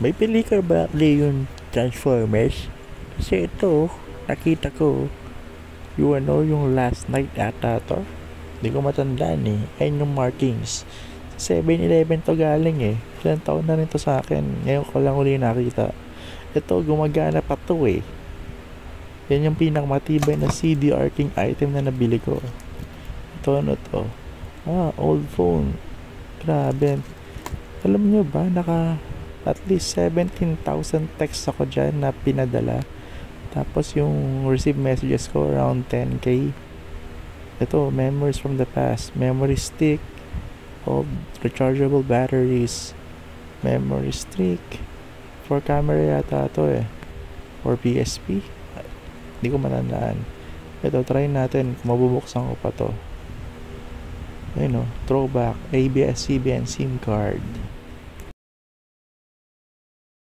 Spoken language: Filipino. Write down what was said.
May pili ka ba yung Transformers? Kasi ito, nakita ko, yung last night ata to. Hindi ko matandaan eh. Ayun yung markings. 7-Eleven to galing eh. Ilang taon na rin to sa akin. Ngayon ko lang uli nakita. Ito, gumagana pa to eh. Yan yung pinakamatibay na CDR King item na nabili ko. Ito, ano to? Old phone. Grabe. Alam nyo ba, at least 17,000 texts ako dyan na pinadala. Tapos yung receive messages ko around 10k. Ito, memories from the past. Memory stick of rechargeable batteries. Memory stick for camera yata ito eh. Or PSP. Hindi ko matandaan. Ito, try natin kung mabubuksan ko pa to. Ayun o, throwback, ABS-CBN SIM card.